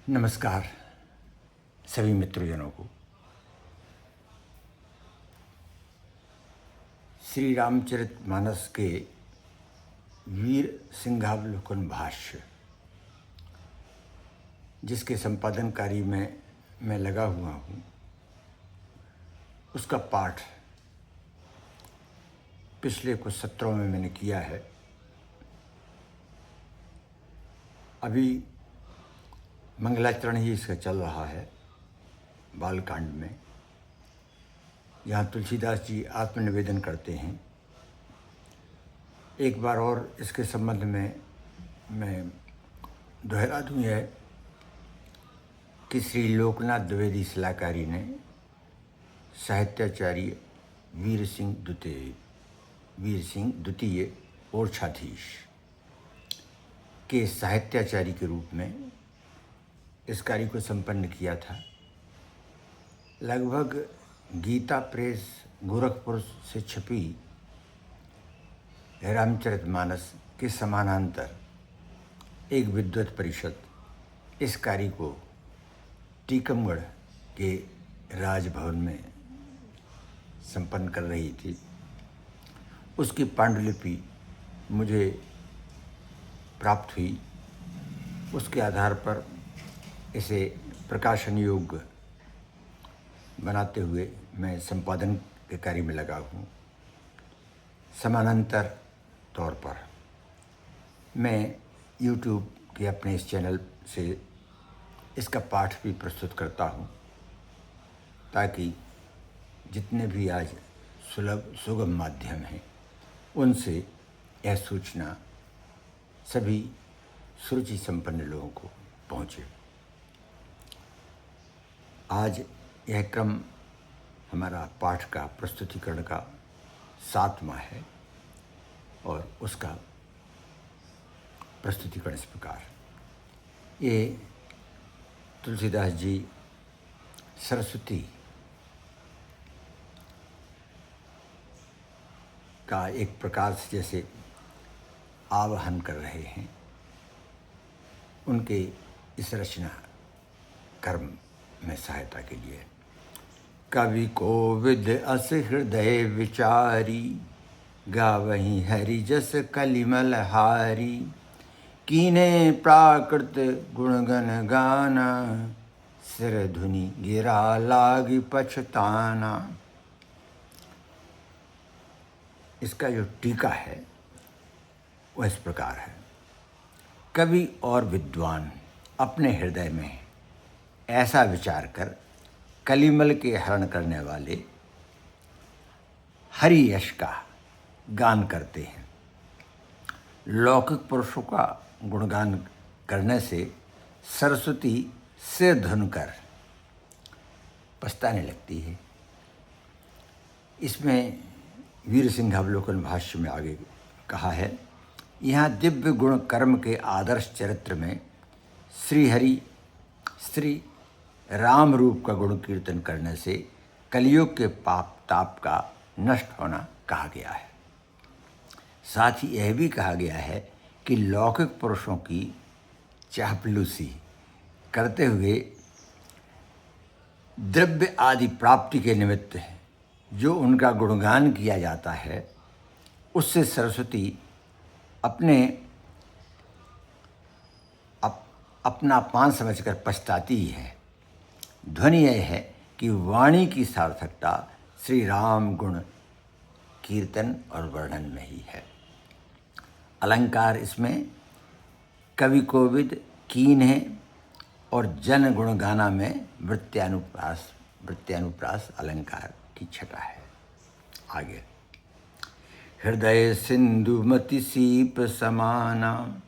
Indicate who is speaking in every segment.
Speaker 1: नमस्कार सभी मित्रजनों को। श्री रामचरितमानस के वीर सिंहावलोकन भाष्य, जिसके संपादन कार्य में मैं लगा हुआ हूँ, उसका पाठ पिछले कुछ सत्रों में मैंने किया है। अभी मंगलाचरण ही इसका चल रहा है बालकांड में, जहाँ तुलसीदास जी आत्मनिवेदन करते हैं। एक बार और इसके संबंध में मैं दोहरा दूँ यह कि श्री लोकनाथ द्विवेदी सलाहकारी ने साहित्याचार्य वीर सिंह द्वितीय ओरछाधीश के साहित्याचार्य के रूप में इस कार्य को संपन्न किया था। लगभग गीता प्रेस गोरखपुर से छपी रामचरितमानस के समानांतर एक विद्वत परिषद इस कार्य को टीकमगढ़ के राजभवन में संपन्न कर रही थी। उसकी पांडुलिपि मुझे प्राप्त हुई। उसके आधार पर इसे प्रकाशन योग्य बनाते हुए मैं संपादन के कार्य में लगा हूँ। समानांतर तौर पर मैं YouTube के अपने इस चैनल से इसका पाठ भी प्रस्तुत करता हूँ, ताकि जितने भी आज सुलभ सुगम माध्यम हैं उनसे यह सूचना सभी सुरुचि संपन्न लोगों को पहुँचे। आज यह क्रम हमारा पाठ का प्रस्तुतिकरण का 7वां है और उसका प्रस्तुतिकरण इस प्रकार। ये तुलसीदास जी सरस्वती का एक प्रकार से जैसे आवाहन कर रहे हैं, उनके इस रचना कर्म में सहायता के लिए। कवि कोविद अस हृदय विचारी, गावहीं हरि जस कलिमल हारी। कीने प्राकृत गुणगन गाना, सिर धुनि गिरा लागी पछताना। इसका जो टीका है वह इस प्रकार है। कवि और विद्वान अपने हृदय में ऐसा विचार कर कलिमल के हरण करने वाले हरि यश का गान करते हैं। लौकिक पुरुषों का गुणगान करने से सरस्वती सिर धुन कर पछताने लगती है। इसमें वीर सिंहावलोकन भाष्य में आगे कहा है, यहाँ दिव्य गुण कर्म के आदर्श चरित्र में श्री राम रूप का गुण कीर्तन करने से कलियुग के पाप ताप का नष्ट होना कहा गया है। साथ ही यह भी कहा गया है कि लौकिक पुरुषों की चापलूसी करते हुए द्रव्य आदि प्राप्ति के निमित्त जो उनका गुणगान किया जाता है, उससे सरस्वती अपना पान समझकर पछताती ही है। ध्वनि यह है कि वाणी की सार्थकता श्री राम गुण कीर्तन और वर्णन में ही है। अलंकार इसमें कवि कोविद, कीन है और जन गुण गाना में वृत्यानुप्रास अलंकार की छटा है। आगे, हृदय सिंधुमति सीप समाना,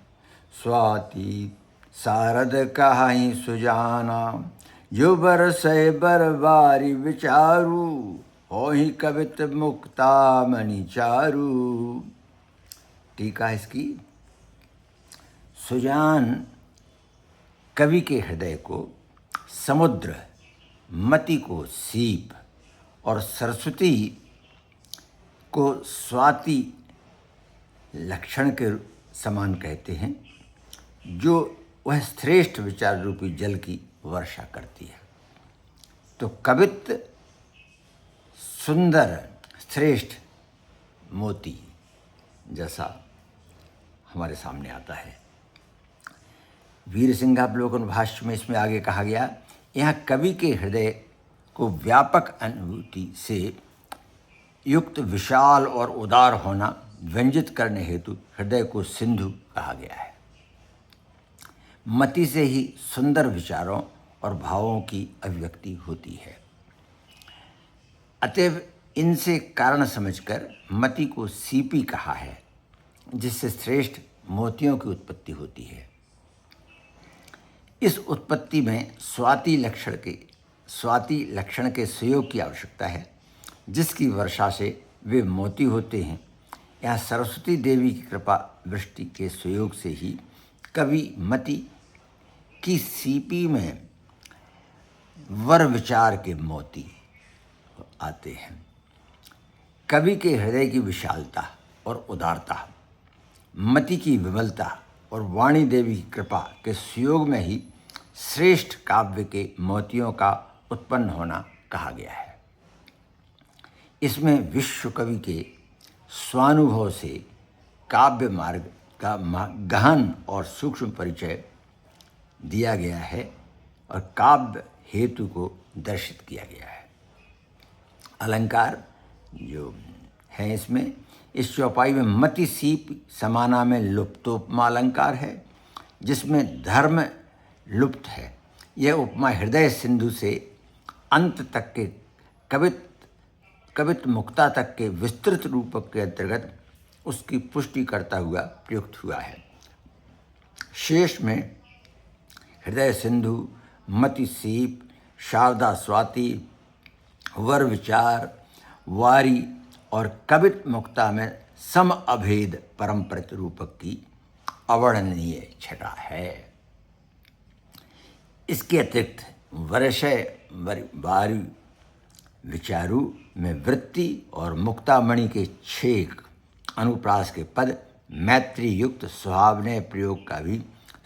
Speaker 1: स्वाति सारद कहाई सुजाना। जो बरसै बरबारी विचारू, होहि कवित मुक्ता मणि चारू। टीका इसकी, सुजान कवि के हृदय को समुद्र, मति को सीप और सरस्वती को स्वाति लक्षण के समान कहते हैं। जो वह श्रेष्ठ विचार रूपी जल की वर्षा करती है। तो कवित्व सुंदर श्रेष्ठ मोती जैसा हमारे सामने आता है। वीरसिंहावलोकन भाष्य में इसमें आगे कहा गया, यहाँ कवि के हृदय को व्यापक अनुभूति से युक्त विशाल और उदार होना व्यंजित करने हेतु हृदय को सिंधु कहा गया है। मति से ही सुंदर विचारों और भावों की अभिव्यक्ति होती है। अतएव इनसे कारण समझकर मति को सीपी कहा है, जिससे श्रेष्ठ मोतियों की उत्पत्ति होती है। इस उत्पत्ति में स्वाति लक्षण के सुयोग की आवश्यकता है, जिसकी वर्षा से वे मोती होते हैं। यहाँ सरस्वती देवी की कृपा वृष्टि के सुयोग से ही कवि मति की सीपी में वर विचार के मोती आते हैं। कवि के हृदय की विशालता और उदारता, मति की विमलता और वाणी देवी की कृपा के सुयोग में ही श्रेष्ठ काव्य के मोतियों का उत्पन्न होना कहा गया है। इसमें विश्व कवि के स्वानुभव से काव्य मार्ग का गहन और सूक्ष्म परिचय दिया गया है और काव्य हेतु को दर्शित किया गया है। अलंकार जो है इसमें, इस चौपाई में मति सीप समाना में लुप्तोपमा अलंकार है, जिसमें धर्म लुप्त है। यह उपमा हृदय सिंधु से अंत तक के कवित्व मुक्ता तक के विस्तृत रूपक के अंतर्गत उसकी पुष्टि करता हुआ प्रयुक्त हुआ है। शेष में हृदय सिंधु, मति सीप, शारदा स्वाति, वर विचार, वारी और कवित्व मुक्ता में सम अभेद परंपरित रूपक की अवर्णनीय छटा है। इसके अतिरिक्त वर्षय वारी विचारू में वृत्ति और मुक्तामणि के 6 अनुप्रास के पद मैत्री युक्त सुहावने प्रयोग का भी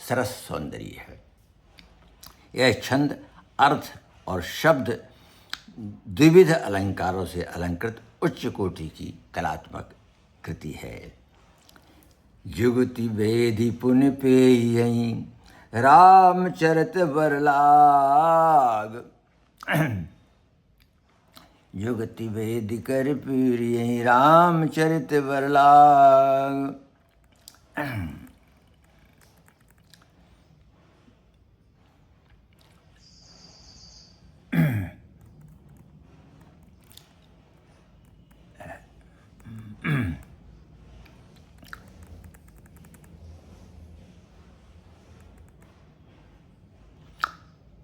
Speaker 1: सरस सौंदर्य है। यह छंद, अर्थ और शब्द द्विविध अलंकारों से अलंकृत उच्च कोटि की कलात्मक कृति है। जुगति वेदी पुन पेयहीं रामचरित बरलाग। जुगति वेदी कर पीरियहीं रामचरित बरलाग।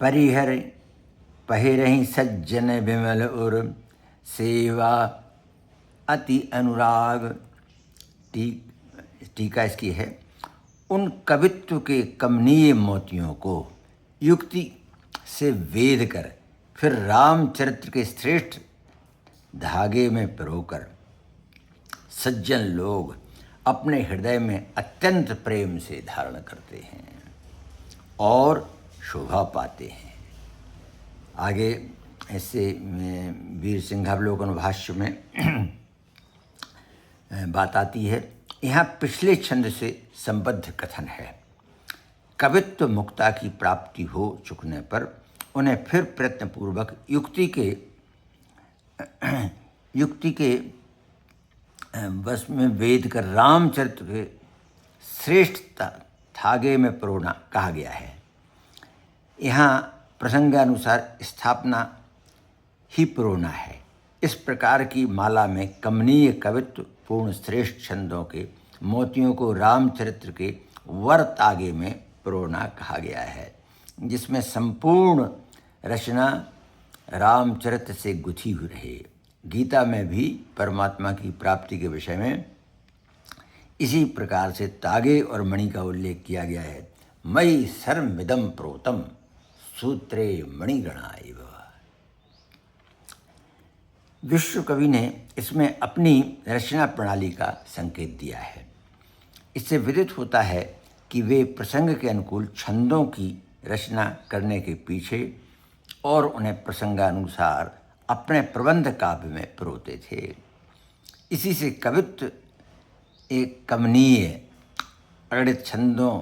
Speaker 1: परिहर पहिरहीं सज्जन विमल उर सेवा अति अनुराग। टीका इसकी है, उन कवित्व के कमनीय मोतियों को युक्ति से वेद कर फिर रामचरित्र के श्रेष्ठ धागे में पिरोकर सज्जन लोग अपने हृदय में अत्यंत प्रेम से धारण करते हैं और शोभा पाते हैं। आगे ऐसे वीरसिंहावलोकन भाष्य में बात आती है। यहाँ पिछले छंद से संबद्ध कथन है। कवित्व मुक्ता की प्राप्ति हो चुकने पर उन्हें फिर प्रयत्नपूर्वक युक्ति के बस में वेद कर रामचरित्र के श्रेष्ठ धागे में पिरोना कहा गया है। यहाँ प्रसंगानुसार स्थापना ही पिरोना है। इस प्रकार की माला में कमनीय कवित्व पूर्ण श्रेष्ठ छंदों के मोतियों को रामचरित्र के वर तागे में पिरोना कहा गया है, जिसमें संपूर्ण रचना रामचरित्र से गुथी हुई रहे। गीता में भी परमात्मा की प्राप्ति के विषय में इसी प्रकार से तागे और मणि का उल्लेख किया गया है। मयि सर्वमिदं प्रोतम सूत्रे मणिगणा इव। विश्व कवि ने इसमें अपनी रचना प्रणाली का संकेत दिया है। इससे विदित होता है कि वे प्रसंग के अनुकूल छंदों की रचना करने के पीछे और उन्हें प्रसंगानुसार अपने प्रबंध काव्य में परोते थे। इसी से कवित्व एक कमनीय अगणित छंदों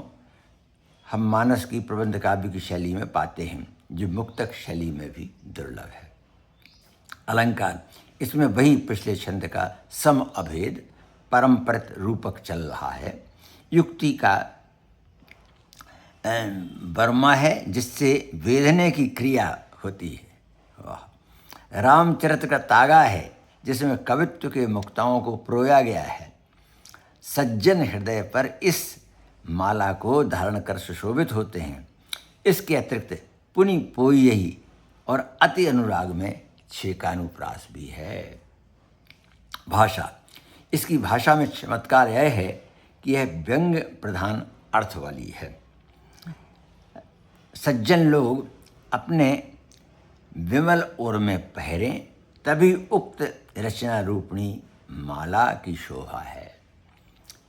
Speaker 1: हम मानस की प्रबंध काव्य की शैली में पाते हैं, जो मुक्तक शैली में भी दुर्लभ है। अलंकार, इसमें वही पिछले छंद का सम अभेद परंपरित रूपक चल रहा है। युक्ति का वर्मा है जिससे वेधने की क्रिया होती है। वाह। रामचरित का तागा है जिसमें कवित्व के मुक्ताओं को परोया गया है। सज्जन हृदय पर इस माला को धारण कर सुशोभित होते हैं। इसके अतिरिक्त पुनि पोयही और अति अनुराग में छेकानुप्रास भी है। भाषा, इसकी भाषा में चमत्कार यह है कि यह व्यंग्य प्रधान अर्थ वाली है। सज्जन लोग अपने विमल ओर में पहरें तभी उक्त रचना रूपणी माला की शोभा है।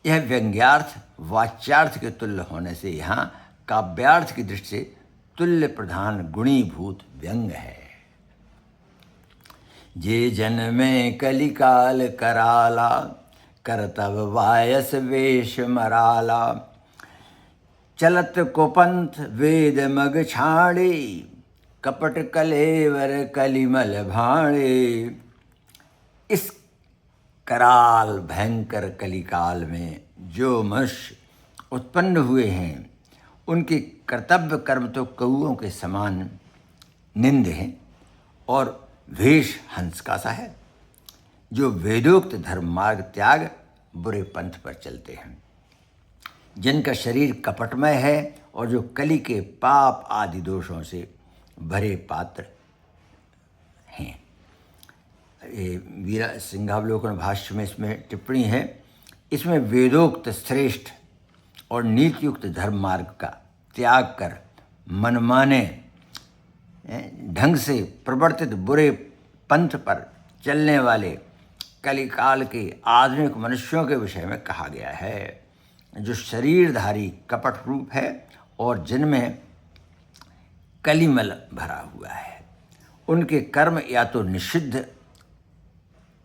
Speaker 1: यह व्यंग्यार्थ वाच्यार्थ के तुल्य होने से यहाँ काव्यार्थ की दृष्टि से तुल्य प्रधान गुणीभूत व्यंग है। जे जन में कलिकाल कराला करतब वायस वेश मराला चलत कुपंथ वेद मग छाड़े कपट कलेवर कलिमल भाड़े। इस कराल भयंकर कलिकाल में जो मनुष्य उत्पन्न हुए हैं उनके कर्तव्य कर्म तो कौओं के समान निंद हैं और वेश हंस का सा है। जो वेदोक्त धर्म मार्ग त्याग बुरे पंथ पर चलते हैं, जिनका शरीर कपटमय है और जो कली के पाप आदि दोषों से भरे पात्र हैं। ये वीरा सिंहावलोकन भाष्य में इसमें टिप्पणी है। इसमें वेदोक्त श्रेष्ठ और नीतियुक्त धर्म मार्ग का त्याग कर मनमाने ढंग से प्रवर्तित बुरे पंथ पर चलने वाले कलिकाल के आधुनिक मनुष्यों के विषय में कहा गया है, जो शरीरधारी कपट रूप है और जिनमें कलिमल भरा हुआ है। उनके कर्म या तो निषिद्ध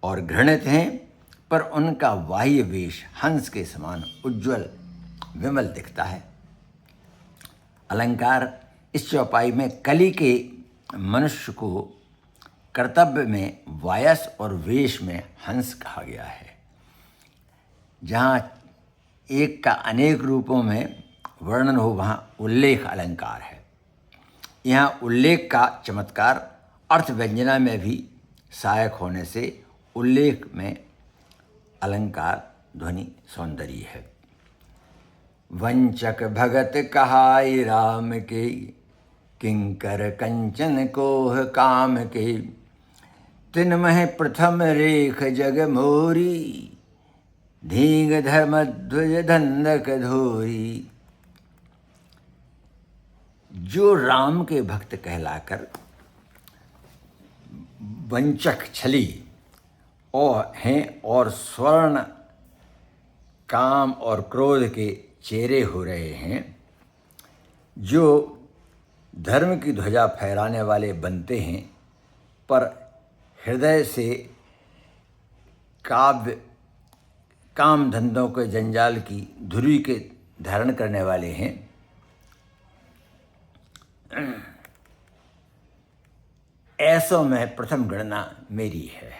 Speaker 1: और घृणित हैं, पर उनका बाह्य वेश हंस के समान उज्ज्वल विमल दिखता है। अलंकार, इस चौपाई में कली के मनुष्य को कर्तव्य में वायस और वेश में हंस कहा गया है। जहाँ एक का अनेक रूपों में वर्णन हो वहाँ उल्लेख अलंकार है। यहाँ उल्लेख का चमत्कार अर्थ व्यंजना में भी सहायक होने से उल्लेख में अलंकार ध्वनि सौंदर्य है। वंचक भगत कहाई राम के किंकर कंचन कोह काम के तिनमह प्रथम रेख जग मोरी धींग धर्म ध्वज धंधक धोरी। जो राम के भक्त कहलाकर वंचक छली और हैं और स्वर्ण काम और क्रोध के चेहरे हो रहे हैं, जो धर्म की ध्वजा फहराने वाले बनते हैं पर हृदय से काम धंधों के जंजाल की धुरी के धारण करने वाले हैं, ऐसों में प्रथम गणना मेरी है।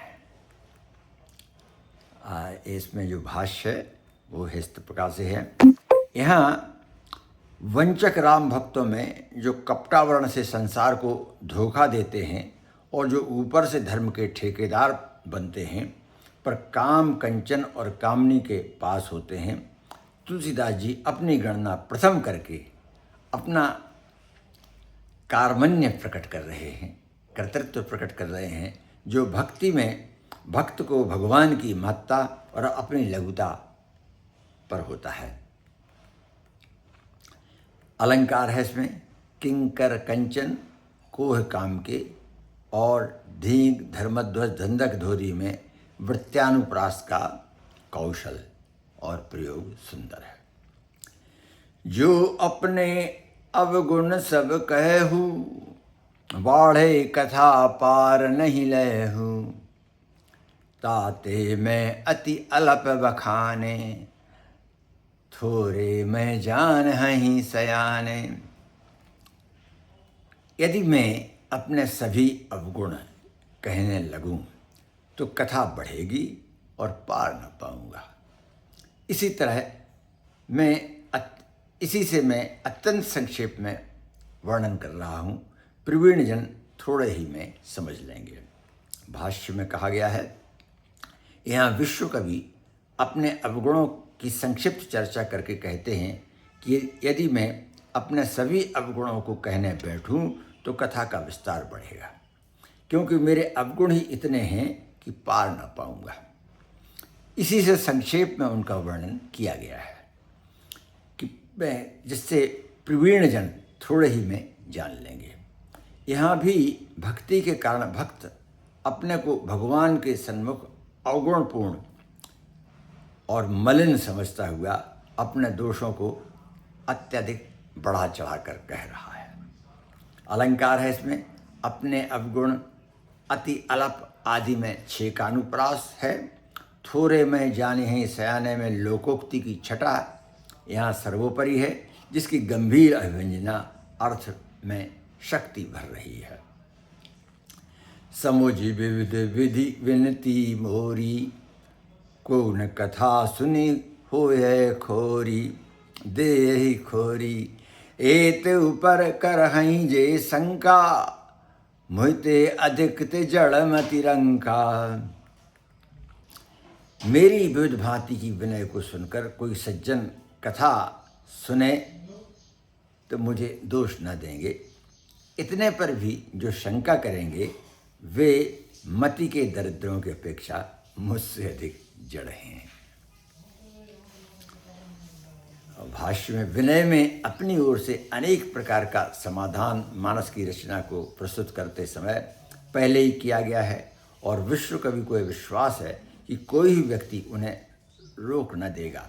Speaker 1: इसमें जो भाष्य है वो इस प्रकार से है। यहाँ वंचक राम भक्तों में जो कपटावरण से संसार को धोखा देते हैं और जो ऊपर से धर्म के ठेकेदार बनते हैं पर काम कंचन और कामनी के पास होते हैं, तुलसीदास जी अपनी गणना प्रथम करके अपना कार्मण्य प्रकट कर रहे हैं, कर्तृत्व प्रकट कर रहे हैं, जो भक्ति में भक्त को भगवान की महत्ता और अपनी लघुता पर होता है। अलंकार है इसमें किंकर कंचन कोह काम के और धींग धर्मध्वज धंधक धोरी में वृत्त्यानुप्रास का कौशल और प्रयोग सुंदर है। जो अपने अवगुण सब कहूँ, बाढ़े कथा पार नहीं लहू। ताते मैं अति अलप बखाने, थोरे मैं जान हहीं सयाने। यदि मैं अपने सभी अवगुण कहने लगूं तो कथा बढ़ेगी और पार न पाऊंगा। इसी से मैं अत्यंत संक्षेप में वर्णन कर रहा हूँ, प्रवीण जन थोड़े ही में समझ लेंगे। भाष्य में कहा गया है, यहाँ विश्व कवि अपने अवगुणों की संक्षिप्त चर्चा करके कहते हैं कि यदि मैं अपने सभी अवगुणों को कहने बैठूं तो कथा का विस्तार बढ़ेगा, क्योंकि मेरे अवगुण ही इतने हैं कि पार न पाऊंगा। इसी से संक्षेप में उनका वर्णन किया गया है कि जिससे प्रवीण जन थोड़े ही में जान लेंगे। यहाँ भी भक्ति के कारण भक्त अपने को भगवान के सन्मुख अवगुणपूर्ण और मलिन समझता हुआ अपने दोषों को अत्यधिक बढ़ा चढ़ाकर कह रहा है। अलंकार है इसमें, अपने अवगुण अति अलप आदि में 6 का अनुप्रास है। थोरे में जाने हैं सयाने में लोकोक्ति की छटा यहाँ सर्वोपरि है, जिसकी गंभीर अभिव्यंजना अर्थ में शक्ति भर रही है। समुझि विविध विधि विनती मोरी, को न कथा सुनी होए खोरी। देहि खोरी एत ऊपर करहहीं जे शंका, मोहिते अधिक ते जड़ मति रंका। मेरी विविध भांति की विनय को सुनकर कोई सज्जन कथा सुने तो मुझे दोष न देंगे। इतने पर भी जो शंका करेंगे वे मति के दरिद्रों की अपेक्षा मुझसे अधिक जड़ हैं। भाष्य में विनय में अपनी ओर से अनेक प्रकार का समाधान मानस की रचना को प्रस्तुत करते समय पहले ही किया गया है, और विश्व कवि को यह विश्वास है कि कोई भी व्यक्ति उन्हें रोक न देगा।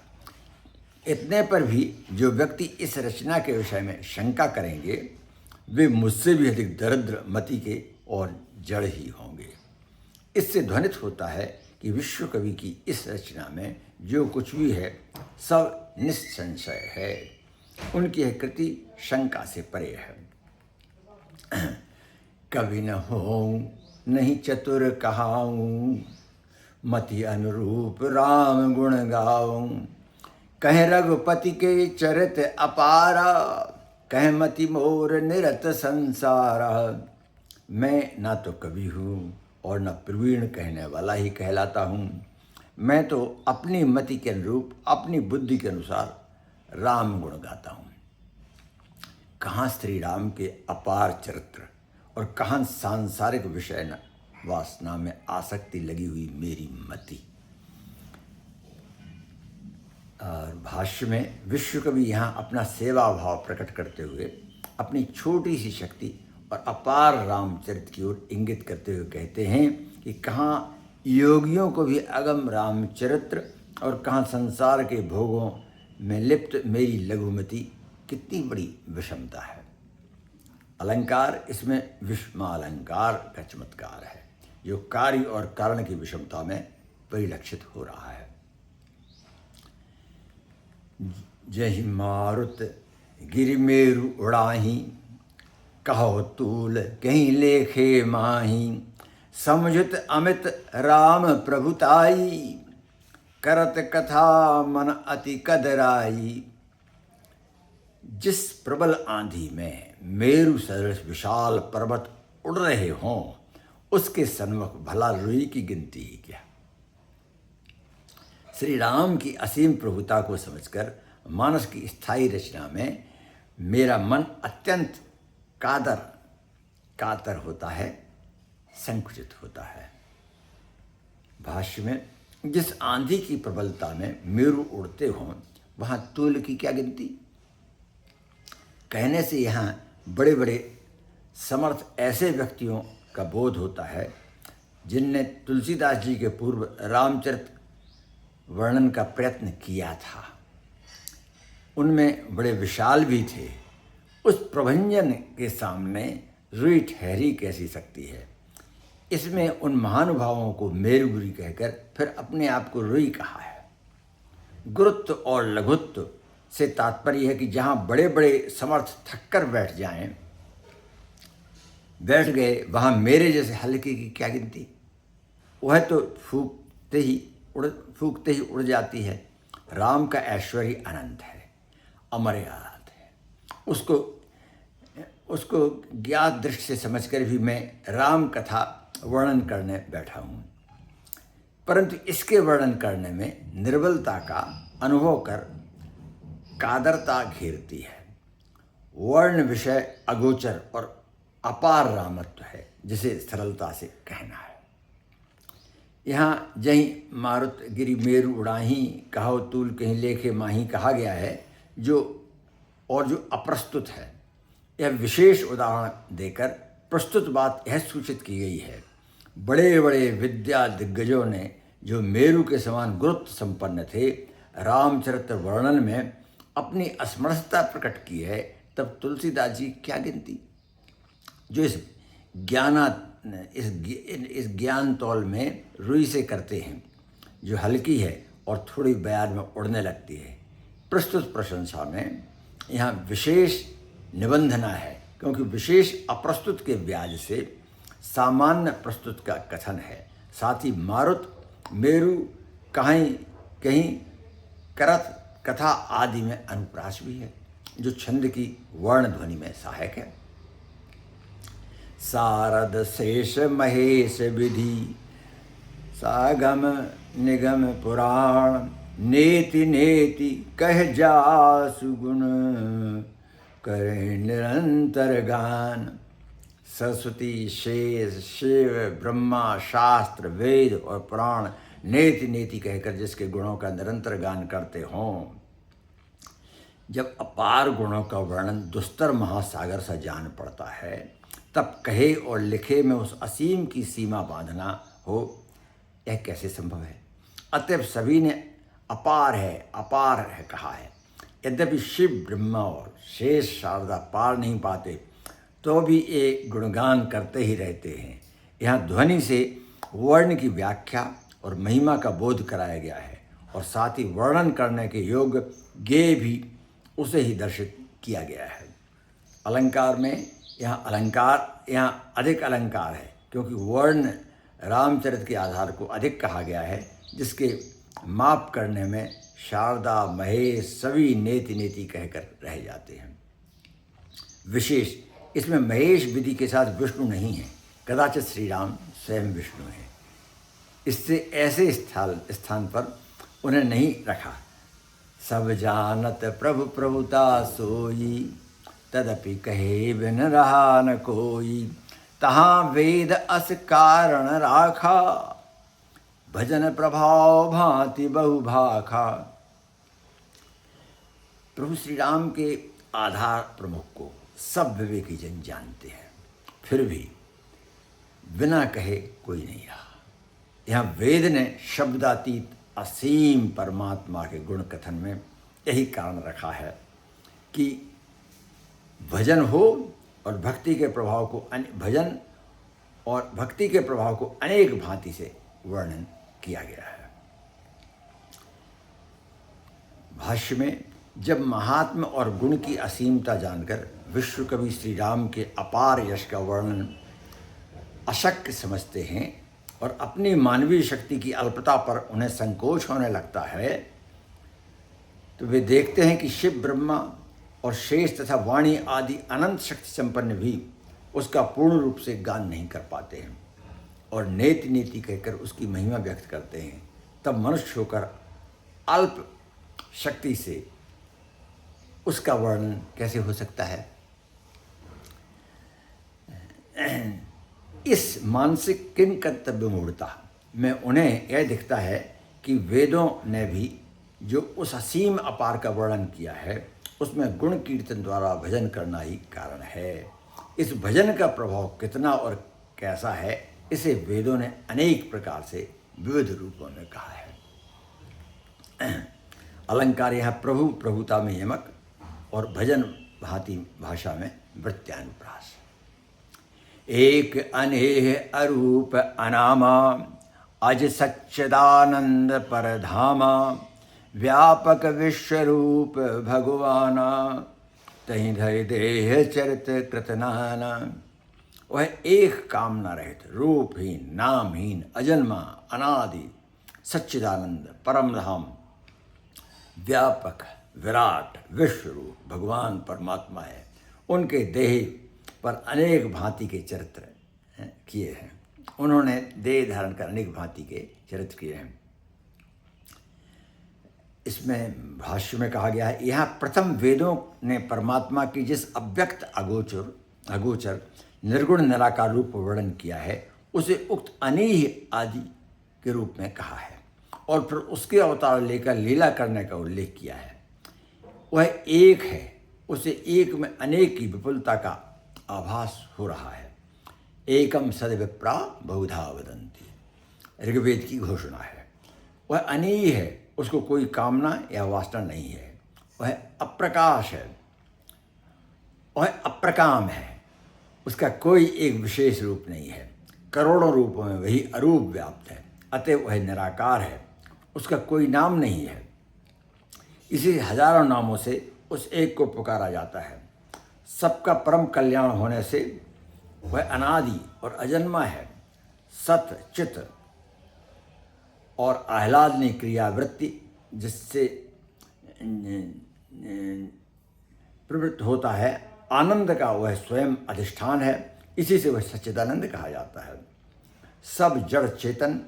Speaker 1: इतने पर भी जो व्यक्ति इस रचना के विषय में शंका करेंगे वे मुझसे भी अधिक दरिद्र मति के और जड़ ही होंगे। इससे ध्वनित होता है कि विश्व कवि की इस रचना में जो कुछ भी है सब निस्संशय है। उनकी यह कृति शंका से परे है। कवि न होऊं नहीं चतुर कहाऊं, मति अनुरूप राम गुण गाऊं। कह रघुपति के चरित अपारा, कह मति मोर निरत संसारा। मैं ना तो कवि हूँ और न प्रवीण कहने वाला ही कहलाता हूँ। मैं तो अपनी मति के अनुरूप अपनी बुद्धि के अनुसार राम गुण गाता हूँ। कहाँ श्री राम के अपार चरित्र और कहाँ सांसारिक विषय वासना में आसक्ति लगी हुई मेरी मति। और भाष्य में विश्व कवि यहाँ अपना सेवा भाव प्रकट करते हुए अपनी छोटी सी शक्ति और अपार रामचरित की ओर इंगित करते हुए कहते हैं कि कहाँ योगियों को भी अगम रामचरित्र और कहाँ संसार के भोगों में लिप्त मेरी लघुमति। कितनी बड़ी विषमता है। अलंकार इसमें विषमालंकार का चमत्कार है, जो कार्य और कारण की विषमता में परिलक्षित हो रहा है। जहि मारुत गिरिमेरु उड़ाही, कहो तूल कहीं लेखे माही। समझुत अमित राम प्रभुताई, करत कथा मन अति कदराई। जिस प्रबल आंधी में मेरु सदृश विशाल पर्वत उड़ रहे हों, उसके सन्मुख भला रुई की गिनती ही क्या। श्री राम की असीम प्रभुता को समझकर मानस की स्थायी रचना में मेरा मन अत्यंत कातर होता है, संकुचित होता है। भाष्य में जिस आंधी की प्रबलता में मेरु उड़ते हों, वहाँ तूल की क्या गिनती। कहने से यहाँ बड़े बड़े समर्थ ऐसे व्यक्तियों का बोध होता है जिनने तुलसीदास जी के पूर्व रामचरित वर्णन का प्रयत्न किया था। उनमें बड़े विशाल भी थे। उस प्रभंजन के सामने रुई ठहरी कैसी सकती है। इसमें उन महानुभावों को मेरुगिरी कहकर फिर अपने आप को रुई कहा है। गुरुत्व और लघुत्व से तात्पर्य है कि जहाँ बड़े बड़े समर्थ थककर बैठ गए वहाँ मेरे जैसे हल्के की क्या गिनती। वह तो फूकते ही उड़ जाती है। राम का ऐश्वर्य अनंत है, अमर्याद है। उसको ज्ञात दृष्टि से समझकर भी मैं राम कथा वर्णन करने बैठा हूँ, परंतु इसके वर्णन करने में निर्बलता का अनुभव कर कादरता घेरती है। वर्ण विषय अगोचर और अपार रामत्व है, जिसे सरलता से कहना है। यहाँ जहीं मारुत गिरि मेरु उड़ाही, कहो तूल कहीं लेखे माही कहा गया है, जो अप्रस्तुत है, यह विशेष उदाहरण देकर प्रस्तुत बात यह सूचित की गई है। बड़े बड़े विद्या दिग्गजों ने जो मेरु के समान गुरुत्व संपन्न थे, रामचरित्र वर्णन में अपनी असमर्थता प्रकट की है, तब तुलसीदास जी क्या गिनती, जो इस ज्ञान तौल में रुई से करते हैं, जो हल्की है और थोड़ी बयान में उड़ने लगती है। प्रस्तुत प्रशंसा में यहाँ विशेष निबंधना है, क्योंकि विशेष अप्रस्तुत के ब्याज से सामान्य प्रस्तुत का कथन है। साथ ही मारुत मेरु कहीं करत कथा आदि में अनुप्रास भी है, जो छंद की वर्ण ध्वनि में सहायक है। सारद शेष महेश विधि सागम निगम पुराण, नेति नेति कह जासु गुण करे निरंतर गान। सरस्वती, शेष, शिव, ब्रह्मा, शास्त्र, वेद और पुराण नेति नेति कहकर जिसके गुणों का निरंतर गान करते हों। जब अपार गुणों का वर्णन दुस्तर महासागर सा जान पड़ता है, तब कहे और लिखे में उस असीम की सीमा बांधना हो, यह कैसे संभव है। अतएव सभी ने अपार है कहा है। यद्यपि शिव, ब्रह्मा और शेष शारदा पार नहीं पाते, तो भी ये गुणगान करते ही रहते हैं। यहाँ ध्वनि से वर्ण की व्याख्या और महिमा का बोध कराया गया है, और साथ ही वर्णन करने के योग्य गेय भी उसे ही दर्शित किया गया है। अलंकार में यहाँ अधिक अलंकार है, क्योंकि वर्ण रामचरित के आधार को अधिक कहा गया है, जिसके माप करने में शारदा, महेश सभी नेति नेति कहकर रह जाते हैं। विशेष इसमें महेश विधि के साथ विष्णु नहीं है, कदाचित श्री राम स्वयं विष्णु हैं। इससे ऐसे स्थान पर उन्हें नहीं रखा। सब जानत प्रभु प्रभुता सोई, तदपि कहे बिन रहा न कोई। तहाँ वेद अस कारण राखा, भजन प्रभाव भांति बहु भाखा। प्रभु श्री राम के आधार प्रमुख को सब विवेकी जन जानते हैं, फिर भी बिना कहे कोई नहीं रहा। यहाँ वेद ने शब्दातीत असीम परमात्मा के गुण कथन में यही कारण रखा है कि भजन हो और भक्ति के प्रभाव को अनेक भांति से वर्णन किया गया है। भाष्य में जब महात्मा और गुण की असीमता जानकर विश्व कवि श्री राम के अपार यश का वर्णन अशक्य समझते हैं और अपनी मानवीय शक्ति की अल्पता पर उन्हें संकोच होने लगता है, तो वे देखते हैं कि शिव, ब्रह्मा और शेष तथा वाणी आदि अनंत शक्ति संपन्न भी उसका पूर्ण रूप से गान नहीं कर पाते हैं और नेति नेति कहकर उसकी महिमा व्यक्त करते हैं। तब मनुष्य होकर अल्प शक्ति से उसका वर्णन कैसे हो सकता है। इस मानसिक किन कर्तव्य मूढ़ता में उन्हें यह दिखता है कि वेदों ने भी जो उस असीम अपार का वर्णन किया है, उसमें गुण कीर्तन द्वारा भजन करना ही कारण है। इस भजन का प्रभाव कितना और कैसा है, इसे वेदों ने अनेक प्रकार से विविध रूपों में कहा है। अलंकार यहाँ प्रभु प्रभुता में यमक और भजन भांति भाषा में वृत्यानुप्रास। एक अनेह अरूप अनामा अज सच्चिदानंद परधामा व्यापक विश्वरूप भगवाना तहीं धरि देह चरित कृतनाना। वह एक कामना रहित, रूपहीन, नामहीन, अजन्मा, अनादि, सच्चिदानंद, परम धाम, व्यापक, विराट, विश्वरूप भगवान परमात्मा है। उनके देह पर अनेक भांति के चरित्र किए हैं। उन्होंने देह धारण कर अनेक भांति के चरित्र किए हैं। इसमें भाष्य में कहा गया है, यहाँ प्रथम वेदों ने परमात्मा की जिस अव्यक्त अगोचर निर्गुण निराकार रूप वर्णन किया है उसे उक्त अनीह आदि के रूप में कहा है और फिर उसके अवतार लेकर लीला करने का उल्लेख किया है। वह एक है, उसे एक में अनेक की विपुलता का आभास हो रहा है। एकम सद्विप्रा बहुधा वदन्ति, ऋग्वेद की घोषणा है। वह अनीह है, उसको कोई कामना या वासना नहीं है। वह अप्रकाश है, वह अप्रकाम है, उसका कोई एक विशेष रूप नहीं है। करोड़ों रूपों में वही अरूप व्याप्त है, अतः वह निराकार है, उसका कोई नाम नहीं है। इसी हजारों नामों से उस एक को पुकारा जाता है। सबका परम कल्याण होने से वह अनादि और अजन्मा है। सत चित और आह्लादनी क्रियावृत्ति जिससे प्रवृत्त होता है, आनंद का वह स्वयं अधिष्ठान है। इसी से वह सच्चिदानंद कहा जाता है। सब जड़ चेतन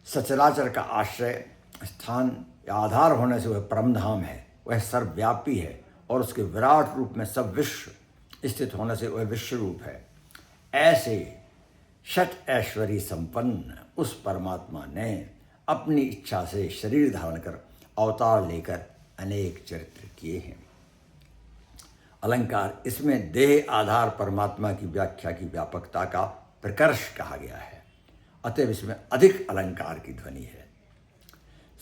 Speaker 1: सचराचर का आश्रय स्थान या आधार होने से वह परमधाम है। वह सर्वव्यापी है और उसके विराट रूप में सब विश्व स्थित होने से वह विश्व रूप है। ऐसे षट ऐश्वर्य संपन्न उस परमात्मा ने अपनी इच्छा से शरीर धारण कर अवतार लेकर अनेक चरित्र किए हैं। अलंकार, इसमें देह आधार परमात्मा की व्याख्या की व्यापकता का प्रकर्ष कहा गया है, अतएव इसमें अधिक अलंकार की ध्वनि है।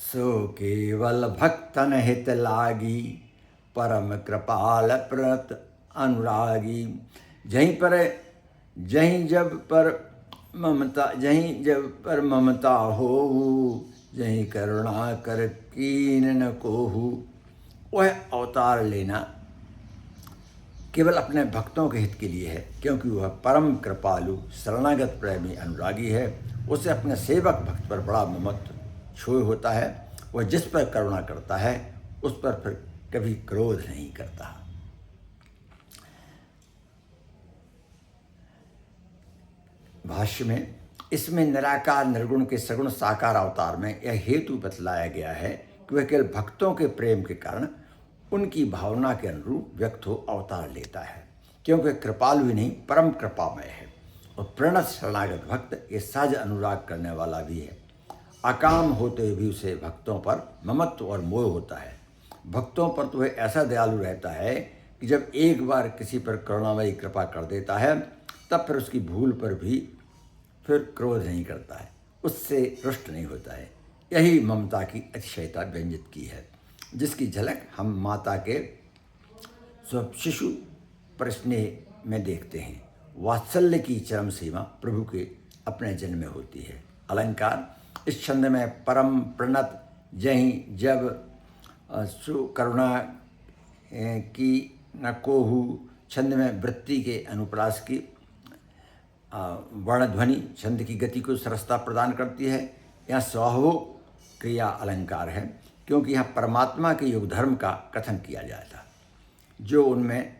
Speaker 1: सो केवल भक्तन हित लागी परम कृपाल प्रत अनुरागी। जहीं जब पर ममता हो जहीं करुणा कर कीन न कोहू। वह अवतार लेना केवल अपने भक्तों के हित के लिए है, क्योंकि वह परम कृपालु शरणागत प्रेमी अनुरागी है। उसे अपने सेवक भक्त पर बड़ा ममत्व छोए होता है। वह जिस पर करुणा करता है उस पर फिर कभी क्रोध नहीं करता। भाष्य में इसमें निराकार निर्गुण के सगुण साकार अवतार में यह हेतु बतलाया गया है कि वह केवल भक्तों के प्रेम के कारण उनकी भावना के अनुरूप व्यक्त हो अवतार लेता है, क्योंकि कृपालु ही नहीं परम कृपामय है और प्रणत शरणागत भक्त ये सहज अनुराग करने वाला भी है। अकाम होते हुए भी उसे भक्तों पर ममत्व और मोह होता है। भक्तों पर तो वह ऐसा दयालु रहता है कि जब एक बार किसी पर करुणामयी कृपा कर देता है तब फिर उसकी भूल पर भी फिर क्रोध नहीं करता है, उससे रुष्ट नहीं होता है। यही ममता की अतिशयता व्यंजित की है, जिसकी झलक हम माता के शिशु प्रश्न में देखते हैं। वात्सल्य की चरम सीमा प्रभु के अपने जन्म में होती है। अलंकार, इस छंद में परम प्रणत जहीं जब सुकरुणा की न कोहू छंद में वृत्ति के अनुप्रास की वर्णध्वनि छंद की गति को सरसता प्रदान करती है। यहाँ स्वाहो क्रिया अलंकार है, क्योंकि यहाँ परमात्मा के योग धर्म का कथन किया जाता, जो उनमें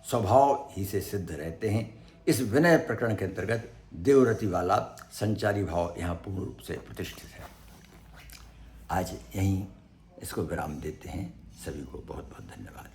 Speaker 1: स्वभाव ही से सिद्ध रहते हैं। इस विनय प्रकरण के अंतर्गत देवरति वाला संचारी भाव यहाँ पूर्ण रूप से प्रतिष्ठित है। आज यहीं इसको विराम देते हैं। सभी को बहुत बहुत धन्यवाद।